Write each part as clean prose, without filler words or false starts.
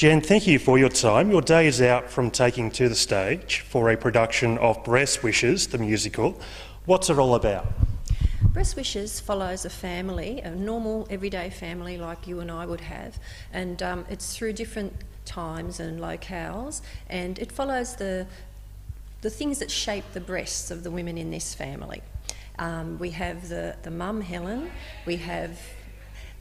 Jen, thank you for your time. Your day is out from taking to the stage for a production of Breast Wishes, the musical. What's it all about? Breast Wishes follows a family, a normal everyday family like you and I would have, and it's through different times and locales, and it follows the things that shape the breasts of the women in this family. We have the mum, Helen, we have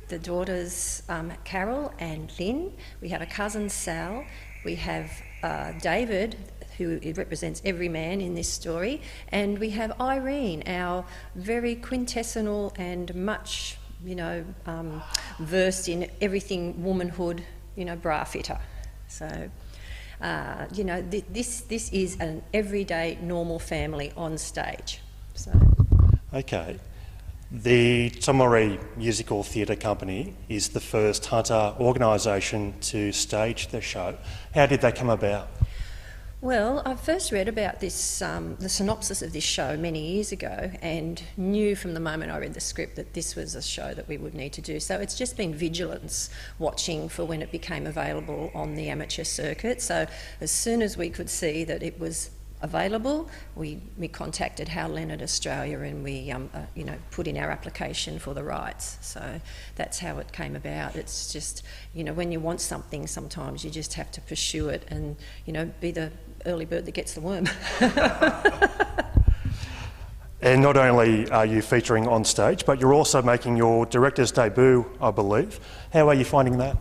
the daughters, Carol and Lynn, we have a cousin, Sal, we have David, who represents every man in this story, and we have Irene, our very quintessential and much, versed in everything womanhood, bra fitter. So, this is an everyday normal family on stage. So. Okay. The Tomori Musical Theatre Company is the first Hunter organisation to stage the show. How did that come about? Well, I first read about this, the synopsis of this show many years ago, and knew from the moment I read the script that this was a show that we would need to do. So it's just been vigilance, watching for when it became available on the amateur circuit. So as soon as we could see that it was available, we contacted Hal Leonard Australia, and we put in our application for the rights. So that's how it came about. It's just, when you want something, sometimes you just have to pursue it and, be the early bird that gets the worm. And not only are you featuring on stage, but you're also making your director's debut, I believe. How are you finding that?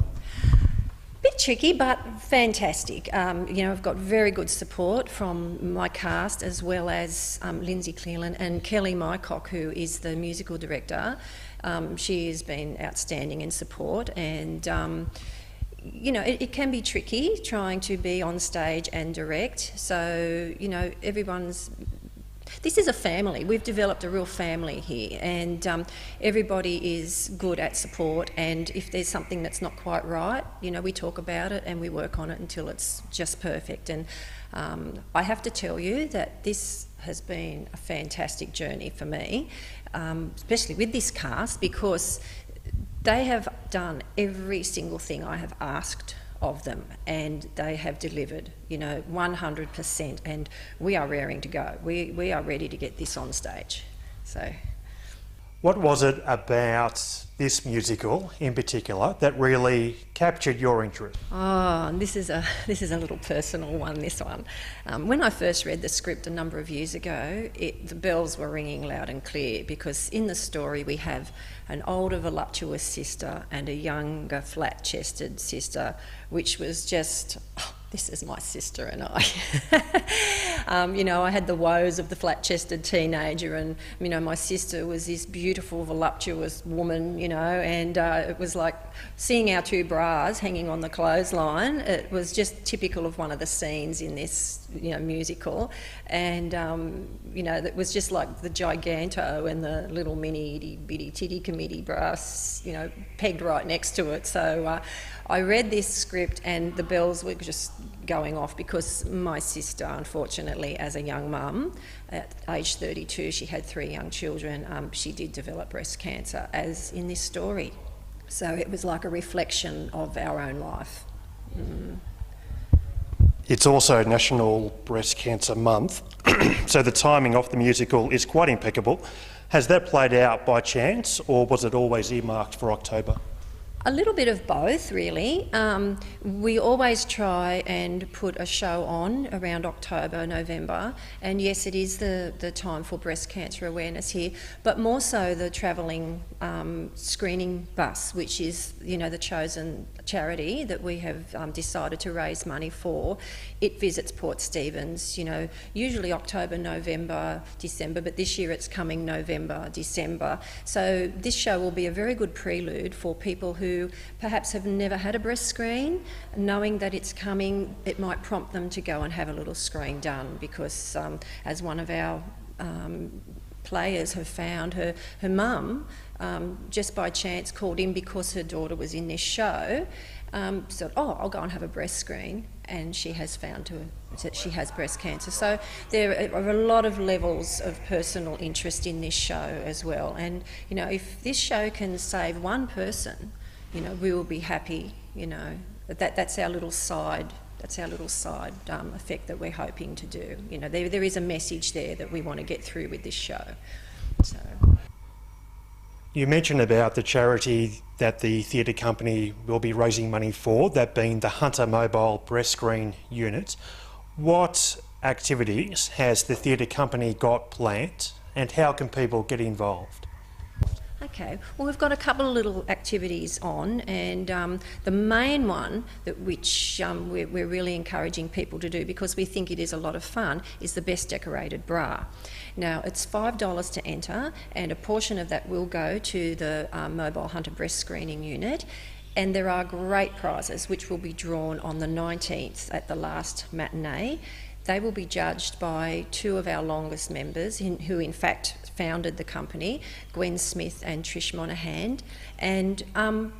Bit tricky, but fantastic. I've got very good support from my cast, as well as Lindsay Cleland and Kelly Mycock, who is the musical director. She has been outstanding in support, and it can be tricky trying to be on stage and direct. So, this is a family. We've developed a real family here, and everybody is good at support, and if there's something that's not quite right, we talk about it and we work on it until it's just perfect. And I have to tell you that this has been a fantastic journey for me, especially with this cast, because they have done every single thing I have asked of them, and they have delivered, 100%, and we are raring to go. We are ready to get this on stage. So, what was it about this musical in particular that really captured your interest? Oh, this is a little personal one, this one. When I first read the script a number of years ago, the bells were ringing loud and clear, because in the story we have an older voluptuous sister and a younger flat-chested sister, which was just, this is my sister and I. I had the woes of the flat-chested teenager, and, my sister was this beautiful, voluptuous woman, and it was like seeing our two bras hanging on the clothesline. It was just typical of one of the scenes in this, musical. And, it was just like the giganto and the little mini itty-bitty titty committee bras, pegged right next to it. So I read this script and the bells were just going off, because my sister, unfortunately, as a young mum, at age 32, she had 3 young children. She did develop breast cancer, as in this story. So it was like a reflection of our own life. It's also National Breast Cancer Month, so the timing of the musical is quite impeccable. Has that played out by chance, or was it always earmarked for October? A little bit of both, really. We always try and put a show on around October, November, and yes, it is the time for breast cancer awareness here, but more so the travelling screening bus, which is, the chosen charity that we have decided to raise money for. It visits Port Stephens, usually October, November, December, but this year it's coming November, December. So this show will be a very good prelude for people who perhaps have never had a breast screen. Knowing that it's coming, it might prompt them to go and have a little screen done, because as one of our players have found, her mum just by chance called in because her daughter was in this show, said, I'll go and have a breast screen, and she has found that she has breast cancer. So there are a lot of levels of personal interest in this show as well, and if this show can save one person, we will be happy, that's our little side. That's our little side effect that we're hoping to do. You know, there is a message there that we want to get through with this show. So. You mentioned about the charity that the theatre company will be raising money for, that being the Hunter Mobile Breast Screen Unit. What activities has the theatre company got planned, and how can people get involved? Okay, well, we've got a couple of little activities on, and the main one which we're really encouraging people to do, because we think it is a lot of fun, is the Best Decorated Bra. Now, it's $5 to enter, and a portion of that will go to the Mobile Hunter Breast Screening Unit. And there are great prizes which will be drawn on the 19th at the last matinee. They will be judged by two of our longest members, who in fact founded the company, Gwen Smith and Trish Monaghan. And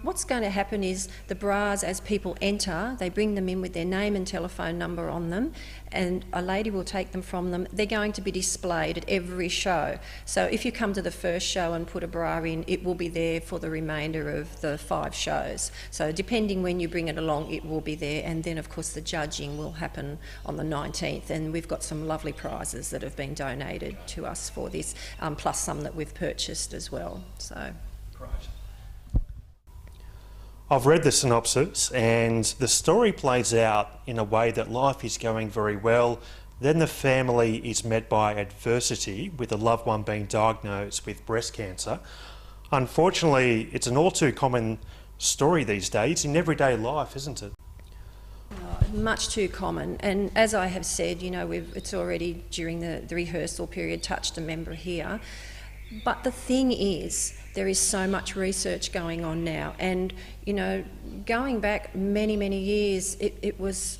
what's going to happen is the bras, as people enter, they bring them in with their name and telephone number on them, and a lady will take them from them. They're going to be displayed at every show. So if you come to the first show and put a bra in, it will be there for the remainder of the 5 shows. So depending when you bring it along, it will be there. And then, of course, the judging will happen on the 19th. And we've got some lovely prizes that have been donated to us for this, plus some that we've purchased as well. So. Great. I've read the synopsis, and the story plays out in a way that life is going very well. Then the family is met by adversity, with a loved one being diagnosed with breast cancer. Unfortunately, it's an all too common story these days in everyday life, isn't it? Much too common, and as I have said, you know, it's already during the rehearsal period touched a member here. But the thing is, there is so much research going on now, and you know, going back many years, it was,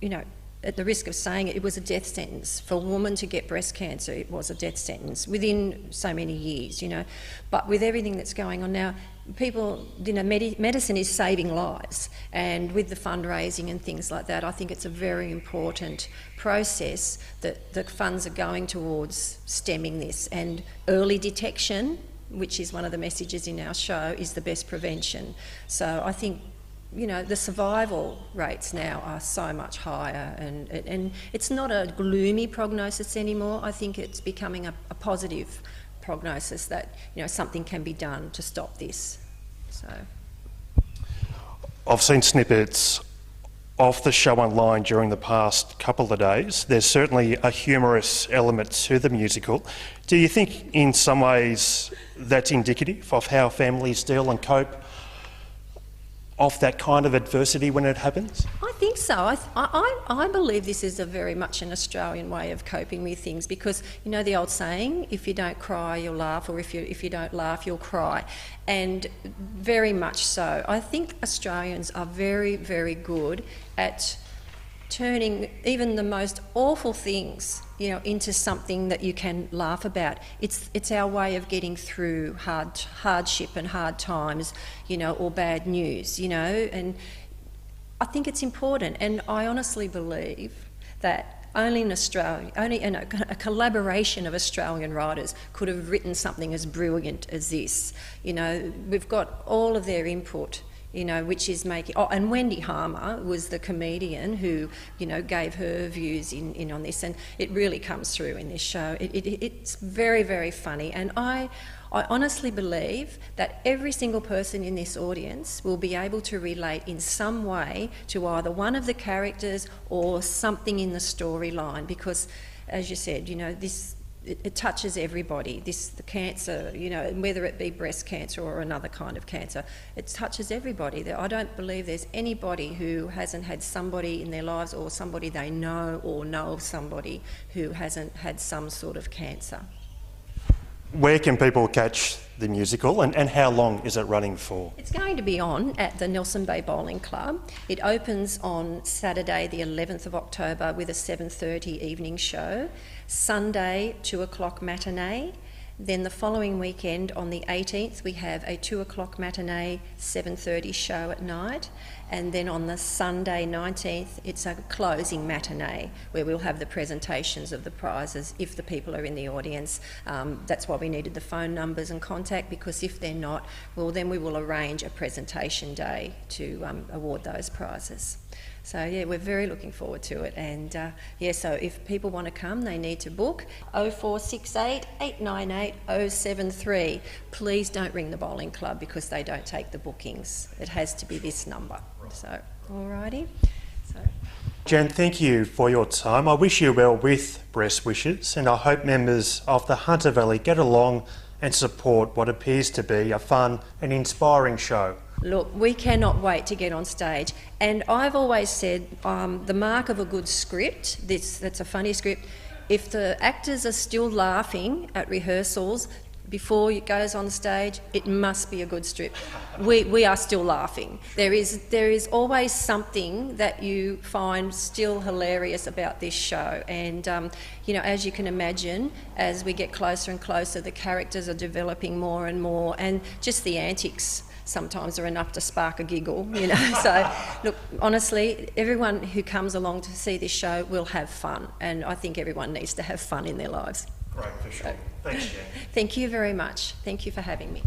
you know, at the risk of saying it, it was a death sentence for a woman to get breast cancer. It was a death sentence within so many years, you know. But with everything that's going on now, people, you know, medicine is saving lives, and with the fundraising and things like that, I think it's a very important process that the funds are going towards stemming this. And early detection, which is one of the messages in our show, is the best prevention. So I think, you know, the survival rates now are so much higher, and it's not a gloomy prognosis anymore. I think it's becoming a positive prognosis that, you know, something can be done to stop this. So I've seen snippets of the show online during the past couple of days. There's certainly a humorous element to the musical. Do you think in some ways that's indicative of how families deal and cope of that kind of adversity when it happens? I think so. I believe this is a very much an Australian way of coping with things, because you know the old saying, if you don't cry you'll laugh, or if you don't laugh you'll cry. And very much so. I think Australians are very good at turning even the most awful things, you know, into something that you can laugh about. It's our way of getting through hardship and hard times, you know, or bad news, you know. And I think it's important, and I honestly believe that only in Australia, a collaboration of Australian writers could have written something as brilliant as this. You know, we've got all of their input, you know, which is making... Oh, and Wendy Harmer was the comedian who, you know, gave her views in on this, and it really comes through in this show. It's very funny, and I honestly believe that every single person in this audience will be able to relate in some way to either one of the characters or something in the storyline, because, as you said, you know, it touches everybody. The cancer, you know, whether it be breast cancer or another kind of cancer, it touches everybody. I don't believe there's anybody who hasn't had somebody in their lives, or somebody they know, or know of somebody who hasn't had some sort of cancer. Where can people catch the musical, and how long is it running for? It's going to be on at the Nelson Bay Bowling Club. It opens on Saturday the 11th of October with a 7:30 evening show, Sunday 2 o'clock matinee, Then the following weekend, on the 18th, we have a 2 o'clock matinee, 7:30 show at night. And then on the Sunday 19th, it's a closing matinee where we'll have the presentations of the prizes if the people are in the audience. That's why we needed the phone numbers and contact, because if they're not, well, then we will arrange a presentation day to award those prizes. So yeah, we're very looking forward to it, and yeah, so if people want to come, they need to book 0468 898 073. Please don't ring the bowling club because they don't take the bookings. It has to be this number. So, alrighty. So, Jen, thank you for your time. I wish you well with Breast Wishes, and I hope members of the Hunter Valley get along and support what appears to be a fun and inspiring show. Look, we cannot wait to get on stage. And I've always said the mark of a good script, that's a funny script, if the actors are still laughing at rehearsals before it goes on stage, it must be a good script. We are still laughing. There is always something that you find still hilarious about this show. And, you know, as you can imagine, as we get closer and closer, the characters are developing more and more, and just the antics sometimes are enough to spark a giggle, you know. So, look, honestly, everyone who comes along to see this show will have fun, and I think everyone needs to have fun in their lives. Great, for sure. Thanks, Jen. Thank you very much. Thank you for having me.